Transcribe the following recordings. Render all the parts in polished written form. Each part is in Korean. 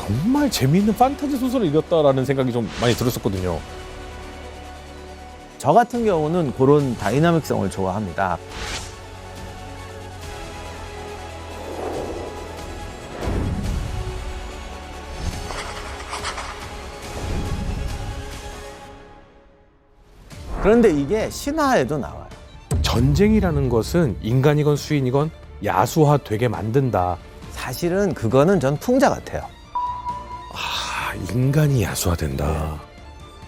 정말 재미있는 판타지 소설을 읽었다라는 생각이 좀 많이 들었었거든요. 저 같은 경우는 그런 다이나믹성을 좋아합니다. 그런데 이게 신화에도 나와요. 전쟁이라는 것은 인간이건 수인이건 야수화되게 만든다. 사실은 그거는 전 풍자 같아요. 아, 인간이 야수화된다.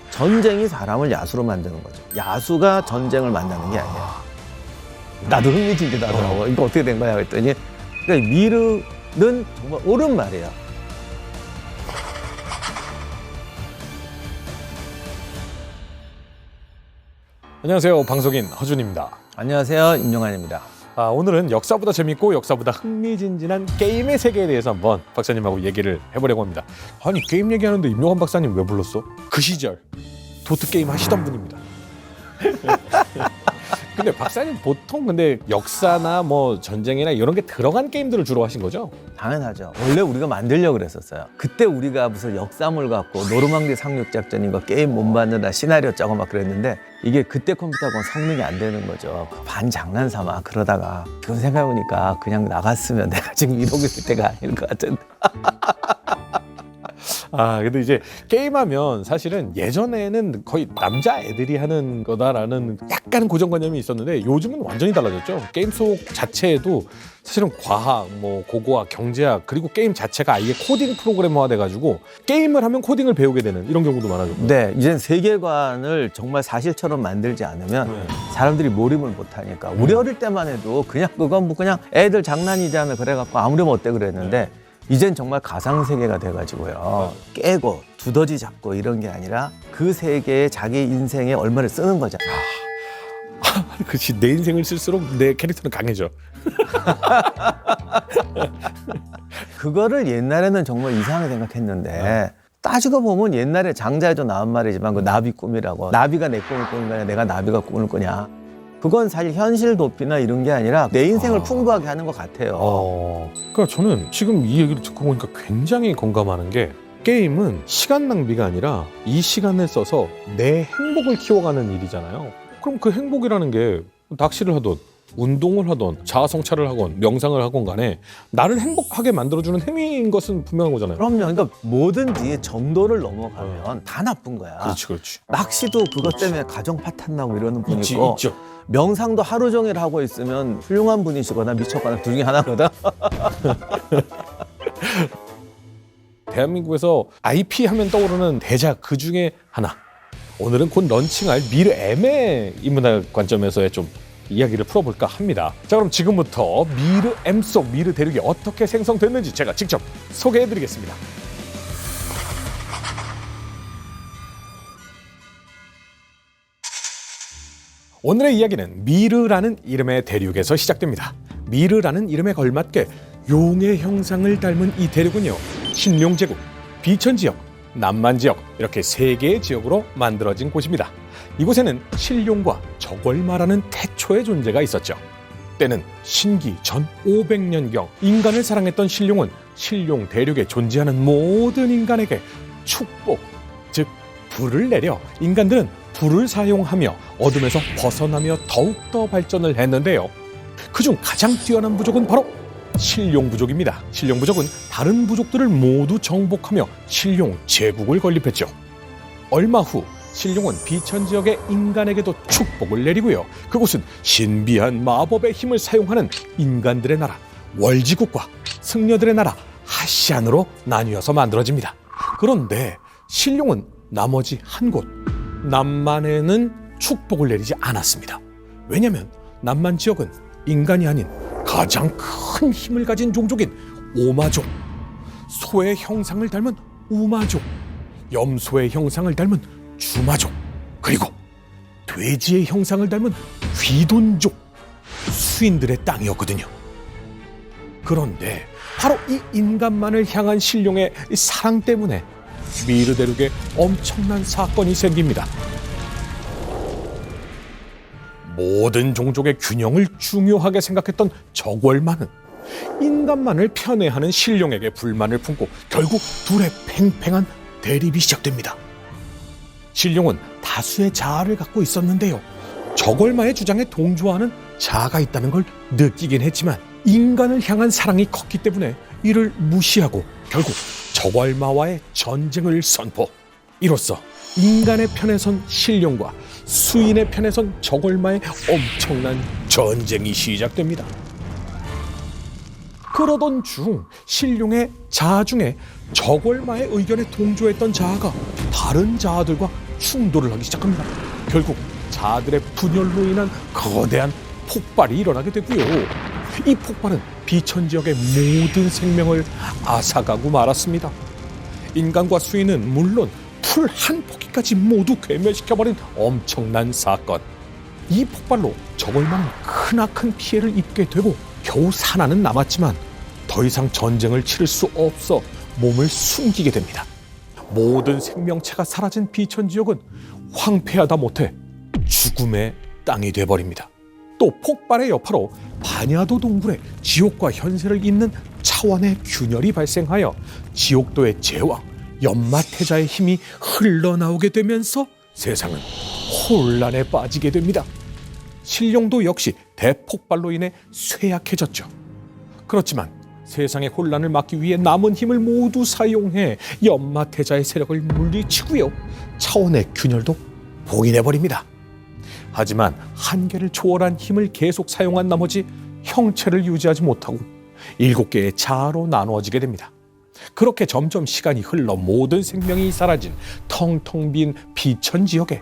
전쟁이 사람을 야수로 만드는 거죠. 야수가 전쟁을 만드는 게 아니야. 나도 흥미진진하더라고. 이거 어떻게 된 거야 그랬더니 그러니까 미르는 정말 옳은 말이에요. 안녕하세요, 방송인 허준입니다. 안녕하세요, 임용환입니다. 오늘은 역사보다 재밌고 역사보다 흥미진진한 게임의 세계에 대해서 한번 박사님하고 얘기를 해보려고 합니다. 아니, 게임 얘기하는데 임용환 박사님 왜 불렀어? 그 시절 도트 게임 하시던 분입니다. 근데 박사님 보통 근데 역사나 뭐 전쟁이나 이런 게 들어간 게임들을 주로 하신 거죠? 당연하죠. 원래 우리가 만들려고 그랬었어요. 그때 우리가 무슨 역사물 갖고 노르망디 상륙작전인 거 게임 못 만드나 시나리오 짜고 막 그랬는데 이게 그때 컴퓨터하고는 성능이 안 되는 거죠. 반 장난삼아 그러다가 지금 생각해보니까 그냥 나갔으면 내가 지금 이러고 있을 때가 아닐 것 같은데. 근데 이제 게임하면 사실은 예전에는 거의 남자애들이 하는 거다라는 약간 고정관념이 있었는데 요즘은 완전히 달라졌죠. 게임 속 자체에도 사실은 과학, 뭐 고고학, 경제학 그리고 게임 자체가 아예 코딩 프로그래머화 돼가지고 게임을 하면 코딩을 배우게 되는 이런 경우도 많아졌고요. 네, 이젠 세계관을 정말 사실처럼 만들지 않으면 사람들이 몰입을 못하니까 우리 어릴 때만 해도 그냥 그건 뭐 그냥 애들 장난이잖아 그래갖고 아무렴 어때 그랬는데 이젠 정말 가상세계가 돼가지고요. 깨고 두더지 잡고 이런 게 아니라 그 세계에 자기 인생에 얼마를 쓰는 거죠. 그렇지, 내 인생을 쓸수록 내 캐릭터는 강해져. 그거를 옛날에는 정말 이상하게 생각했는데 따지고 보면 옛날에 장자에도 나온 말이지만 그 나비 꿈이라고. 나비가 내 꿈을 꾸는 거냐 내가 나비가 꿈을 꾸냐. 그건 사실 현실 도피나 이런 게 아니라 내 인생을 풍부하게 하는 것 같아요. 그러니까 저는 지금 이 얘기를 듣고 보니까 굉장히 공감하는 게 게임은 시간 낭비가 아니라 이 시간을 써서 내 행복을 키워가는 일이잖아요. 그럼 그 행복이라는 게 낚시를 하든 운동을 하든 자아성찰을 하건 명상을 하건 간에 나를 행복하게 만들어주는 행위인 것은 분명한 거잖아요. 그럼요. 그러니까 뭐든지 정도를 넘어가면 다 나쁜 거야. 그렇지. 낚시도 그것 때문에 가정 파탄 나고 이러는 분 있고 있죠. 명상도 하루 종일 하고 있으면 훌륭한 분이시거나 미쳤거나 둘 중에 하나거든. 대한민국에서 IP 하면 떠오르는 대작 그 중에 하나. 오늘은 곧 런칭할 미르 M의 인문학 관점에서의 좀 이야기를 풀어볼까 합니다. 자, 그럼 지금부터 미르 M 속 미르 대륙이 어떻게 생성됐는지 제가 직접 소개해드리겠습니다. 오늘의 이야기는 미르라는 이름의 대륙에서 시작됩니다. 미르라는 이름에 걸맞게 용의 형상을 닮은 이 대륙은요, 신룡제국, 비천지역, 남만지역 이렇게 세 개의 지역으로 만들어진 곳입니다. 이곳에는 신룡과 저궐마라는 태초의 존재가 있었죠. 때는 신기 전 500년경 인간을 사랑했던 신룡은 신룡 대륙에 존재하는 모든 인간에게 축복, 즉 불을 내려 인간들은 불을 사용하며 어둠에서 벗어나며 더욱더 발전을 했는데요. 그중 가장 뛰어난 부족은 바로 신룡 부족입니다. 신룡 부족은 다른 부족들을 모두 정복하며 신룡 제국을 건립했죠. 얼마 후 신룡은 비천 지역의 인간에게도 축복을 내리고요. 그곳은 신비한 마법의 힘을 사용하는 인간들의 나라 월지국과 승려들의 나라 하시안으로 나뉘어서 만들어집니다. 그런데 신룡은 나머지 한 곳 남만에는 축복을 내리지 않았습니다. 왜냐하면 남만 지역은 인간이 아닌 가장 큰 힘을 가진 종족인 오마족, 소의 형상을 닮은 우마족, 염소의 형상을 닮은 주마족, 그리고 돼지의 형상을 닮은 귀돈족, 수인들의 땅이었거든요. 그런데 바로 이 인간만을 향한 신룡의 사랑 때문에 미르 대륙에 엄청난 사건이 생깁니다. 모든 종족의 균형을 중요하게 생각했던 저궐마는 인간만을 편애하는 신룡에게 불만을 품고 결국 둘의 팽팽한 대립이 시작됩니다. 신룡은 다수의 자아를 갖고 있었는데요. 저걸마의 주장에 동조하는 자아가 있다는 걸 느끼긴 했지만 인간을 향한 사랑이 컸기 때문에 이를 무시하고 결국 저걸마와의 전쟁을 선포. 이로써 인간의 편에 선 신룡과 수인의 편에 선 저걸마의 엄청난 전쟁이 시작됩니다. 그러던 중 신룡의 자아 중에 저걸마의 의견에 동조했던 자아가 다른 자아들과 충돌을 하기 시작합니다. 결국 자아들의 분열로 인한 거대한 폭발이 일어나게 되고요. 이 폭발은 비천 지역의 모든 생명을 앗아가고 말았습니다. 인간과 수인은 물론 풀 한 포기까지 모두 괴멸시켜버린 엄청난 사건. 이 폭발로 저걸마는 크나큰 피해를 입게 되고 겨우 산하는 남았지만 더 이상 전쟁을 치를 수 없어 몸을 숨기게 됩니다. 모든 생명체가 사라진 비천 지역은 황폐하다 못해 죽음의 땅이 돼버립니다. 또 폭발의 여파로 반야도 동굴에 지옥과 현세를 잇는 차원의 균열이 발생하여 지옥도의 제왕 연마태자의 힘이 흘러나오게 되면서 세상은 혼란에 빠지게 됩니다. 신룡도 역시 대폭발로 인해 쇠약해졌죠. 그렇지만 세상의 혼란을 막기 위해 남은 힘을 모두 사용해 연마태자의 세력을 물리치고요. 차원의 균열도 봉인해버립니다. 하지만 한계를 초월한 힘을 계속 사용한 나머지 형체를 유지하지 못하고 7개의 자아로 나누어지게 됩니다. 그렇게 점점 시간이 흘러 모든 생명이 사라진 텅텅 빈 비천 지역에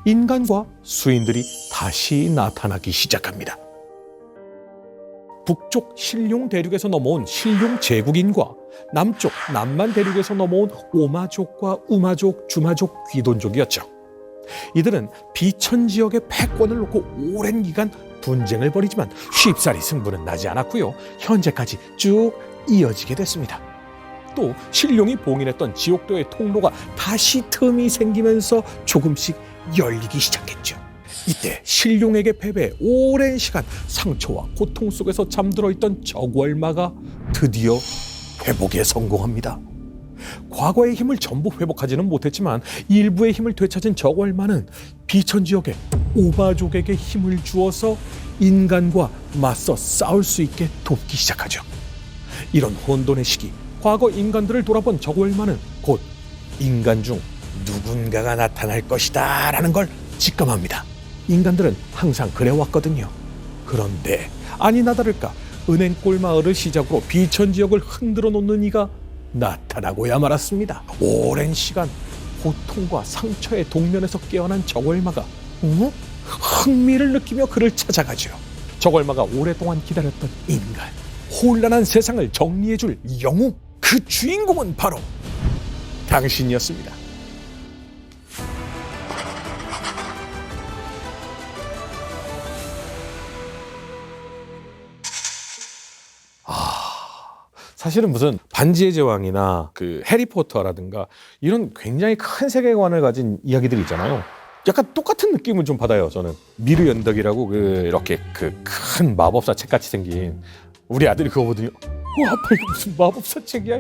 인간과 수인들이 다시 나타나기 시작합니다. 북쪽 신룡 대륙에서 넘어온 신룡 제국인과 남쪽 남만 대륙에서 넘어온 오마족과 우마족, 주마족, 귀돈족이었죠. 이들은 비천 지역의 패권을 놓고 오랜 기간 분쟁을 벌이지만 쉽사리 승부는 나지 않았고요. 현재까지 쭉 이어지게 됐습니다. 또 신룡이 봉인했던 지옥도의 통로가 다시 틈이 생기면서 조금씩 열리기 시작했죠. 이때 신룡에게 패배해 오랜 시간 상처와 고통 속에서 잠들어 있던 저궐마가 드디어 회복에 성공합니다. 과거의 힘을 전부 회복하지는 못했지만 일부의 힘을 되찾은 저궐마는 비천 지역의 오마족에게 힘을 주어서 인간과 맞서 싸울 수 있게 돕기 시작하죠. 이런 혼돈의 시기, 과거 인간들을 돌아본 저궐마는 곧 인간 중 누군가가 나타날 것이다 라는 걸 직감합니다. 인간들은 항상 그래왔거든요. 그런데 아니나 다를까 은행골 마을을 시작으로 비천 지역을 흔들어 놓는 이가 나타나고야 말았습니다. 오랜 시간 고통과 상처의 동면에서 깨어난 저궐마가 흥미를 느끼며 그를 찾아가죠. 저궐마가 오랫동안 기다렸던 인간, 혼란한 세상을 정리해줄 영웅, 그 주인공은 바로 당신이었습니다. 사실은 무슨 반지의 제왕이나 그 해리포터라든가 이런 굉장히 큰 세계관을 가진 이야기들이 있잖아요. 약간 똑같은 느낌을 좀 받아요. 저는 미르 연덕이라고 이렇게 그 큰 마법사 책같이 생긴 우리 아들이 그거 보더니 아빠 이거 무슨 마법사 책이야?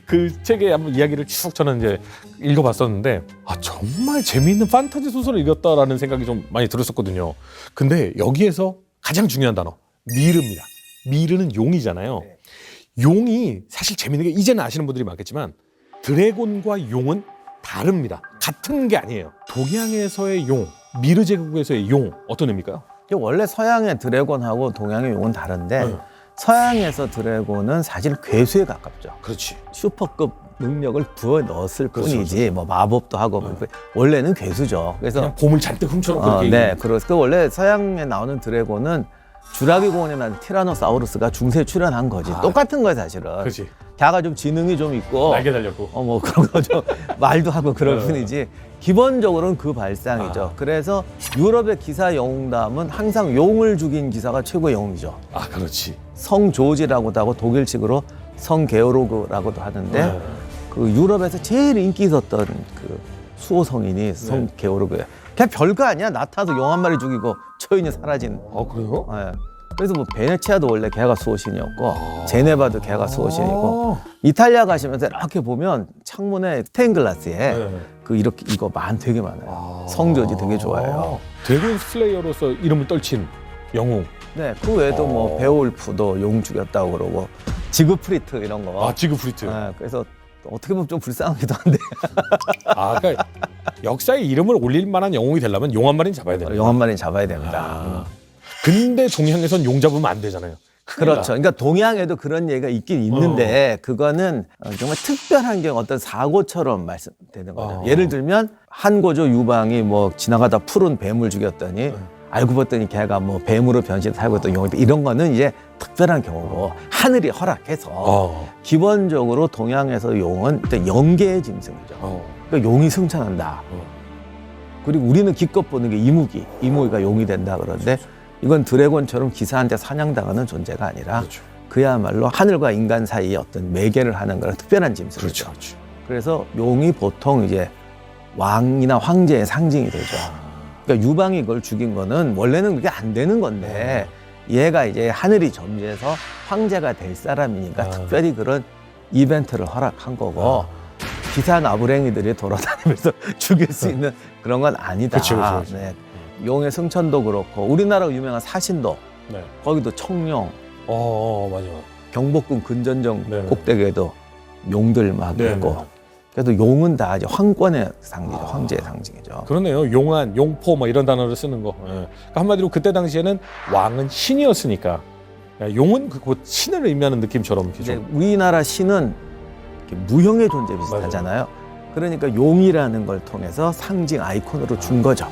그 책의 한번 이야기를 쭉 저는 이제 읽어봤었는데 정말 재미있는 판타지 소설을 읽었다라는 생각이 좀 많이 들었었거든요. 근데 여기에서 가장 중요한 단어 미르입니다. 미르는 용이잖아요. 용이 사실 재밌는 게 이제는 아시는 분들이 많겠지만 드래곤과 용은 다릅니다. 같은 게 아니에요. 동양에서의 용, 미르 제국에서의 용 어떤 의미일까요? 원래 서양의 드래곤하고 동양의 용은 다른데 서양에서 드래곤은 사실 괴수에 가깝죠. 그렇지. 슈퍼급 능력을 부어 넣었을 그렇죠, 뿐이지 뭐 마법도 하고 원래는 괴수죠. 그래서 그냥 봄을 잔뜩 훔쳐놓고 네, 그래서 원래 서양에 나오는 드래곤은 주라기 공원에 나온 티라노사우루스가 중세 출현한 거지. 똑같은 거야 사실은. 그렇지. 걔가 좀 지능이 좀 있고 날개 달렸고 뭐 그런 거 좀 말도 하고 그럴 뿐이지 기본적으로는 그 발상이죠. 그래서 유럽의 기사 영웅담은 항상 용을 죽인 기사가 최고의 영웅이죠. 그렇지. 성 조지라고도 하고 독일식으로 성 게오르그라고도 하는데 그 유럽에서 제일 인기 있었던 그 수호 성인이 성 게오르그예요. 그냥 별거 아니야. 나타나서 용 한 마리 죽이고 초인이 사라진. 그래요? 네. 그래서 뭐 베네치아도 원래 개가 수호신이었고 제네바도 개가 수호신이고 아. 이탈리아 가시면서 이렇게 보면 창문에 스테인글라스에 네. 그 이렇게 이거 되게 많아요. 성조지 되게 좋아해요. 드래곤 슬레이어로서 이름을 떨친 영웅. 네, 그 외에도 뭐 베올프도 용 죽였다고 그러고 지그프리트 이런 거. 아, 지그프리트. 네, 그래서 어떻게 보면 좀 불쌍하기도 한데 아, 그러니까 역사에 이름을 올릴 만한 영웅이 되려면 용 한 마리는 잡아야 된다. 용 한 마리는 잡아야 됩니다. 아. 근데 동양에선 용 잡으면 안 되잖아요. 그렇죠. 그러니까 동양에도 그런 얘기가 있긴 있는데 그거는 정말 특별한 경우 어떤 사고처럼 말씀되는 거죠. 예를 들면 한고조 유방이 뭐 지나가다 푸른 뱀을 죽였더니 알고 봤더니 걔가 뭐 뱀으로 변신 살고 있던 용이 이런 거는 이제 특별한 경우고 하늘이 허락해서 기본적으로 동양에서 용은 일단 영계의 짐승이죠. 그러니까 용이 승천한다. 그리고 우리는 기껏 보는 게 이무기가 용이 된다 그러는데 이건 드래곤처럼 기사한테 사냥당하는 존재가 아니라 그렇죠. 그야말로 하늘과 인간 사이에 어떤 매개를 하는 그런 특별한 짐승이죠. 그렇죠. 그래서 용이 보통 이제 왕이나 황제의 상징이 되죠. 그러니까 유방이 그걸 죽인 거는 원래는 그게 안 되는 건데 얘가 이제 하늘이 점지해서 황제가 될 사람이니까 특별히 그런 이벤트를 허락한 거고 기사 나부랭이들이 돌아다니면서 죽일 수 있는 그런 건 아니다. 그렇죠. 네. 용의 승천도 그렇고 우리나라가 유명한 사신도 네. 거기도 청룡 맞아. 경복궁 근전정 네. 꼭대기에도 용들 막 네. 있고 그래도 용은 다 이제 황권의 상징이죠. 황제의 상징이죠. 그러네요. 용안, 용포 뭐 이런 단어를 쓰는 거. 그러니까 한마디로 그때 당시에는 왕은 신이었으니까 용은 곧 신을 의미하는 느낌처럼 이렇게 이제 좀. 우리나라 신은 이렇게 무형의 존재 비슷하잖아요. 그러니까 용이라는 걸 통해서 상징 아이콘으로 준 거죠.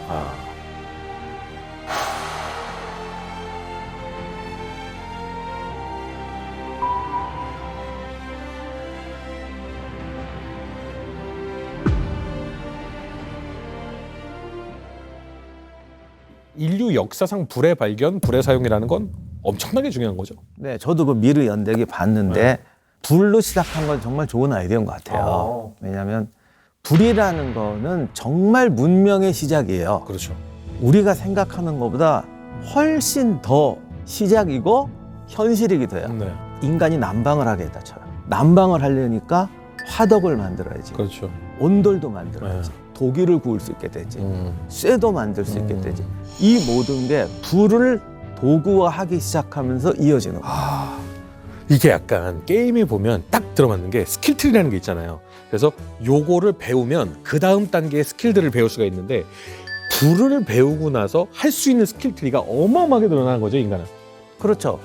인류 역사상 불의 발견, 불의 사용이라는 건 엄청나게 중요한 거죠. 네, 저도 그 미르 연대기 봤는데 불로 시작한 건 정말 좋은 아이디어인 것 같아요. 왜냐하면 불이라는 거는 정말 문명의 시작이에요. 그렇죠. 우리가 생각하는 것보다 훨씬 더 시작이고 현실이기도 해요. 네. 인간이 난방을 하겠다 쳐요. 난방을 하려니까 화덕을 만들어야지. 그렇죠. 온돌도 만들어야지. 고기를 구울 수 있게 되지. 쇠도 만들 수 있게 되지. 이 모든 게 불을 도구화하기 시작하면서 이어지는 거예요. 이게 약간 게임에 보면 딱 들어맞는 게 스킬트리라는 게 있잖아요. 그래서 요거를 배우면 그 다음 단계의 스킬들을 배울 수가 있는데 불을 배우고 나서 할 수 있는 스킬트리가 어마어마하게 늘어나는 거죠, 인간은. 그렇죠.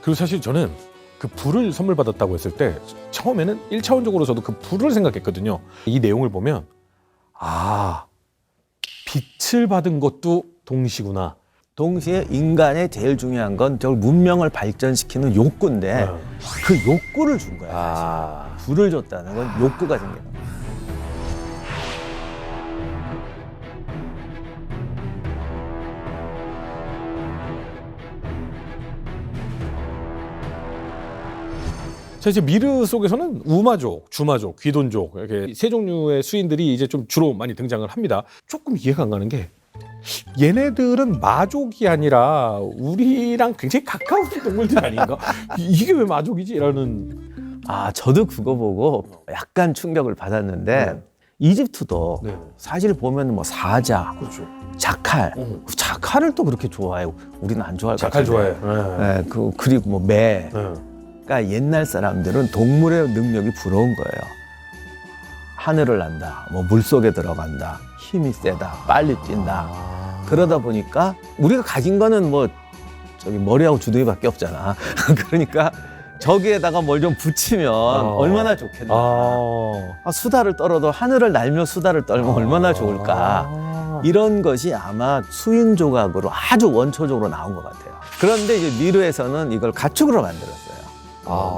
그리고 사실 저는 그 불을 선물 받았다고 했을 때 처음에는 1차원적으로 저도 그 불을 생각했거든요. 이 내용을 보면 빛을 받은 것도 동시구나. 동시에 인간의 제일 중요한 건 저걸 문명을 발전시키는 욕구인데 그 욕구를 준 거야. 사실. 불을 줬다는 건 욕구가 생기는 거야. 자, 이제 미르 속에서는 우마족, 주마족, 귀돈족 이렇게 세 종류의 수인들이 이제 좀 주로 많이 등장을 합니다. 조금 이해가 안 가는 게 얘네들은 마족이 아니라 우리랑 굉장히 가까운 동물들 아닌가? 이게 왜 마족이지? 라는. 저도 그거 보고 약간 충격을 받았는데 이집트도 사실 보면 뭐 사자, 그렇죠. 자칼, 자칼을 또 그렇게 좋아해요. 우리는 안 좋아할 것 자칼 같은데. 좋아해. 네, 그리고 뭐 매. 그러니까 옛날 사람들은 동물의 능력이 부러운 거예요. 하늘을 난다, 뭐 물속에 들어간다, 힘이 세다, 빨리 뛴다. 그러다 보니까 우리가 가진 거는 뭐 저기 머리하고 주둥이밖에 없잖아. 그러니까 저기에다가 뭘 좀 붙이면 얼마나 좋겠나. 수다를 떨어도 하늘을 날며 수다를 떨면 얼마나 좋을까. 이런 것이 아마 수인 조각으로 아주 원초적으로 나온 것 같아요. 그런데 이제 미르에서는 이걸 가축으로 만들었어요.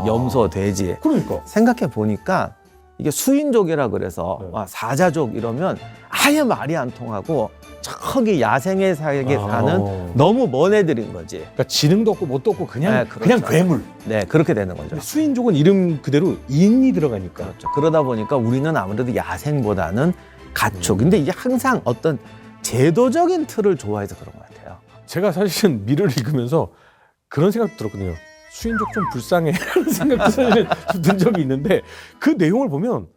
염소, 돼지. 그러니까. 생각해 보니까 이게 수인족이라 그래서 사자족 이러면 아예 말이 안 통하고 저기 야생의 세계에 사는 너무 먼 애들인 거지. 그러니까 지능도 없고 뭣도 없고 그냥 네, 그렇죠. 그냥 괴물. 네, 그렇게 되는 거죠. 수인족은 이름 그대로 인이 들어가니까. 그렇죠. 그러다 보니까 우리는 아무래도 야생보다는 가축. 근데 이게 항상 어떤 제도적인 틀을 좋아해서 그런 것 같아요. 제가 사실은 미르를 읽으면서 그런 생각도 들었거든요. 수인족 좀 불쌍해 하는 생각도 사실 든 적이 있는데 그 내용을 보면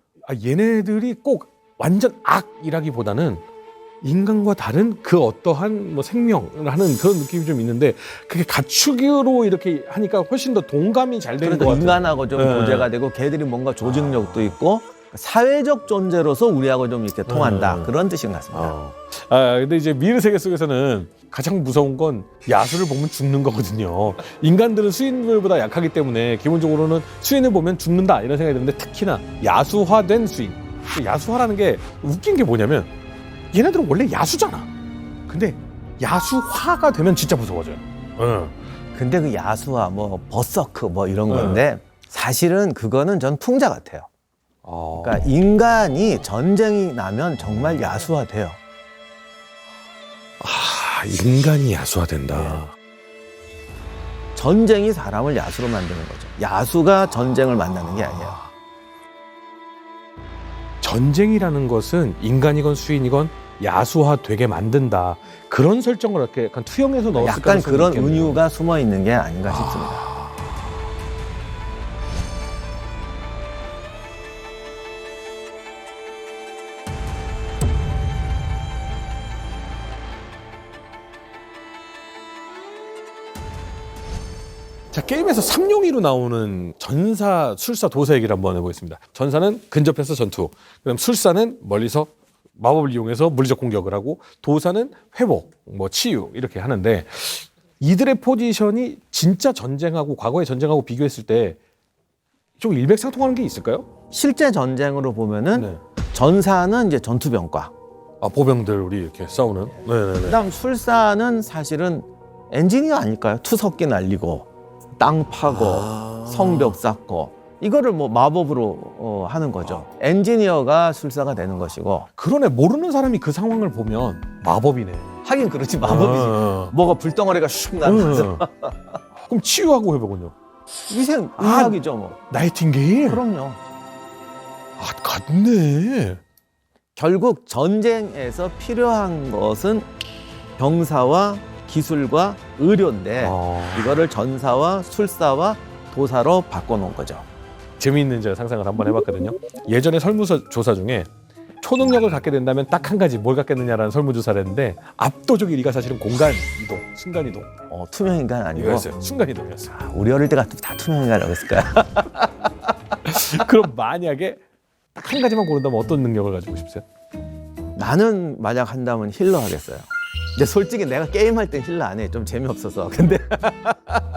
얘네들이 꼭 완전 악이라기보다는 인간과 다른 그 어떠한 뭐 생명을 하는 그런 느낌이 좀 있는데 그게 가축으로 이렇게 하니까 훨씬 더 동감이 잘 되는 것 그러니까 같아요. 인간하고 좀 교제가 되고 걔들이 뭔가 조직력도 있고 사회적 존재로서 우리하고 좀 이렇게 통한다 그런 뜻인 것 같습니다. 근데 이제 미르 세계 속에서는 가장 무서운 건 야수를 보면 죽는 거거든요. 인간들은 수인들보다 약하기 때문에 기본적으로는 수인을 보면 죽는다 이런 생각이 드는데 특히나 야수화된 수인. 야수화라는 게 웃긴 게 뭐냐면 얘네들은 원래 야수잖아. 근데 야수화가 되면 진짜 무서워져요. 근데 그 야수와 뭐 버서크 뭐 이런 건데 사실은 그거는 전 풍자 같아요. 그러니까 인간이 전쟁이 나면 정말 야수화돼요. 인간이 야수화된다. 전쟁이 사람을 야수로 만드는 거죠. 야수가 전쟁을 만나는 게 아니에요. 전쟁이라는 것은 인간이건 수인이건 야수화되게 만든다. 그런 설정을 이렇게 약간 투영해서 넣었을 약간 그런 있겠네요. 은유가 숨어 있는 게 아닌가 싶습니다. 자, 게임에서 삼룡이로 나오는 전사, 술사, 도사 얘기를 한번 해보겠습니다. 전사는 근접해서 전투, 그다음 술사는 멀리서 마법을 이용해서 물리적 공격을 하고 도사는 회복, 뭐 치유 이렇게 하는데 이들의 포지션이 진짜 전쟁하고 과거의 전쟁하고 비교했을 때 좀 일맥상통하는 게 있을까요? 실제 전쟁으로 보면은 네. 전사는 이제 전투병과, 보병들 우리 이렇게 싸우는. 네네네. 그다음 술사는 사실은 엔지니어 아닐까요? 투석기 날리고 땅 파고 성벽 쌓고 이거를 뭐 마법으로 하는 거죠. 엔지니어가 술사가 되는 것이고. 그러네, 모르는 사람이 그 상황을 보면 마법이네. 하긴 그렇지, 마법이지. 뭐가 불덩어리가 슉 나면서 그럼 치유하고 회복은요? 위생 의학이죠 뭐. 나이팅게일? 그럼요. 같네. 결국 전쟁에서 필요한 것은 병사와 기술과 의료인데 이거를 전사와 술사와 도사로 바꿔놓은 거죠. 재미있는 제가 상상을 한번 해봤거든요. 예전에 설문조사 중에 초능력을 갖게 된다면 딱 한 가지 뭘 갖겠느냐라는 설문조사를 했는데 압도적 1위가 사실은 공간 이동, 순간 이동. 투명인간 아니고 이거였어요. 순간 이동이었어요. 우리 어릴 때 같으면 다 투명인간이라고 했을까요? 그럼 만약에 딱 한 가지만 고른다면 어떤 능력을 가지고 싶으세요? 나는 만약 한다면 힐러 하겠어요. 근데 솔직히 내가 게임할 땐 힐러 안 해. 좀 재미없어서. 근데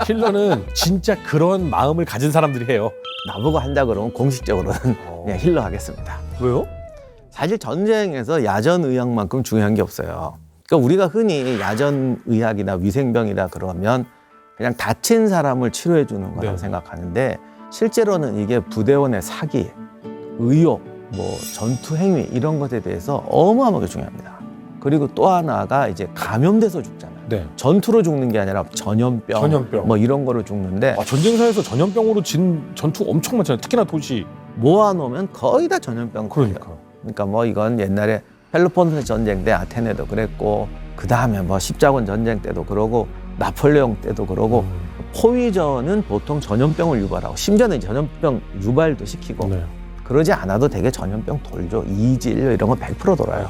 힐러는 진짜 그런 마음을 가진 사람들이 해요. 나보고 한다 그러면 공식적으로는 그냥 힐러 하겠습니다. 왜요? 사실 전쟁에서 야전의학만큼 중요한 게 없어요. 그러니까 우리가 흔히 야전의학이나 위생병이라 그러면 그냥 다친 사람을 치료해 주는 거라고 생각하는데 실제로는 이게 부대원의 사기, 의욕, 뭐 전투 행위 이런 것에 대해서 어마어마하게 중요합니다. 그리고 또 하나가 이제 감염돼서 죽잖아요. 네. 전투로 죽는 게 아니라 전염병, 뭐 이런 거로 죽는데 전쟁사에서 전염병으로 진 전투 엄청 많잖아요. 특히나 도시. 모아놓으면 거의 다 전염병. 그러니까 뭐 이건 옛날에 펠로폰네소 전쟁 때 아테네도 그랬고 그 다음에 뭐 십자군 전쟁 때도 그러고 나폴레옹 때도 그러고 포위전은 보통 전염병을 유발하고 심지어는 전염병 유발도 시키고 그러지 않아도 되게 전염병 돌죠. 이질 이런 거 100% 돌아요.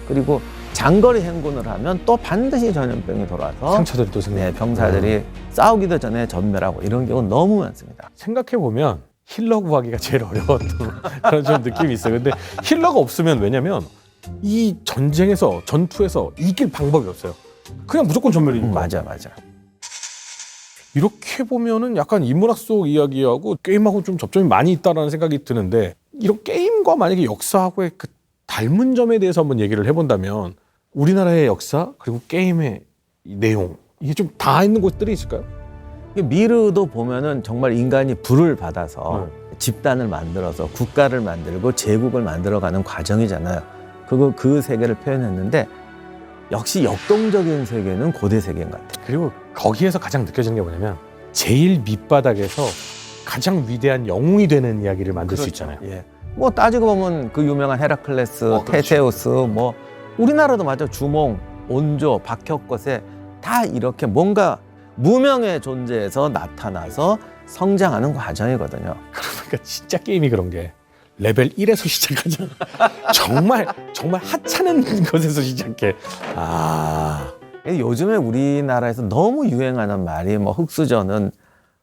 그리고 장거리 행군을 하면 또 반드시 전염병이 돌아서 상처들이 또 생겨요. 병사들이 싸우기도 전에 전멸하고 이런 경우는 너무 많습니다. 생각해보면 힐러 구하기가 제일 어려웠던 그런 좀 느낌이 있어요. 근데 힐러가 없으면 왜냐면 이 전쟁에서 전투에서 이길 방법이 없어요. 그냥 무조건 전멸이니까. 맞아. 이렇게 보면은 약간 인문학 속 이야기하고 게임하고 좀 접점이 많이 있다라는 생각이 드는데 이런 게임과 만약에 역사하고의 그 닮은 점에 대해서 한번 얘기를 해본다면 우리나라의 역사 그리고 게임의 내용 이게 좀 다 있는 곳들이 있을까요? 미르도 보면은 정말 인간이 불을 받아서 집단을 만들어서 국가를 만들고 제국을 만들어가는 과정이잖아요. 그 세계를 표현했는데 역시 역동적인 세계는 고대 세계인 것 같아요. 그리고 거기에서 가장 느껴지는 게 뭐냐면 제일 밑바닥에서 가장 위대한 영웅이 되는 이야기를 만들 수 있잖아요. 예. 뭐 따지고 보면 그 유명한 헤라클레스, 테세우스, 뭐 우리나라도 맞아 주몽, 온조, 박혁거세 다 이렇게 뭔가 무명의 존재에서 나타나서 성장하는 과정이거든요. 그러니까 진짜 게임이 그런 게 레벨 1에서 시작하잖아. 정말 하찮은 것에서 시작해. 요즘에 우리나라에서 너무 유행하는 말이 뭐 흙수저는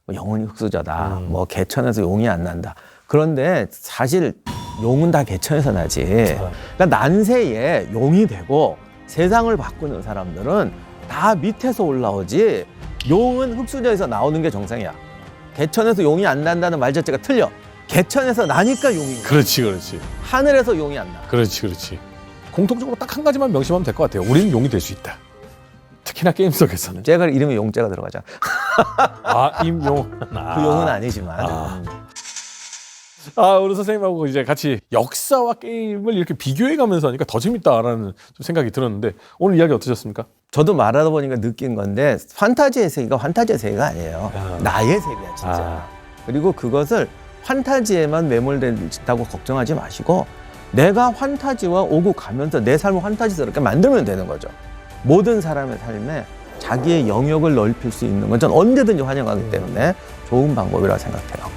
뭐 영혼이 흙수저다. 뭐 개천에서 용이 안 난다. 그런데 사실 용은 다 개천에서 나지. 그러니까 난세에 용이 되고 세상을 바꾸는 사람들은 다 밑에서 올라오지. 용은 흙수저에서 나오는 게 정상이야. 개천에서 용이 안 난다는 말 자체가 틀려. 개천에서 나니까 용이 나. 그렇지. 하늘에서 용이 안 나. 그렇지. 공통적으로 딱 한 가지만 명심하면 될 것 같아요. 우리는 용이 될 수 있다. 특히나 게임 속에서는. 쟤가 이름에 용자가 들어가잖아. 임용. 그 용은 아니지만. 우리 선생님하고 이제 같이 역사와 게임을 이렇게 비교해가면서 하니까 더 재밌다라는 좀 생각이 들었는데 오늘 이야기 어떠셨습니까? 저도 말하다 보니까 느낀 건데 판타지의 세계가 환타지의 세계가 아니에요. 나의 세계야 진짜. 그리고 그것을 환타지에만 매몰된다고 걱정하지 마시고 내가 환타지와 오고 가면서 내 삶을 환타지스럽게 만들면 되는 거죠. 모든 사람의 삶에 자기의 영역을 넓힐 수 있는 건 전 언제든지 환영하기 때문에 좋은 방법이라고 생각해요.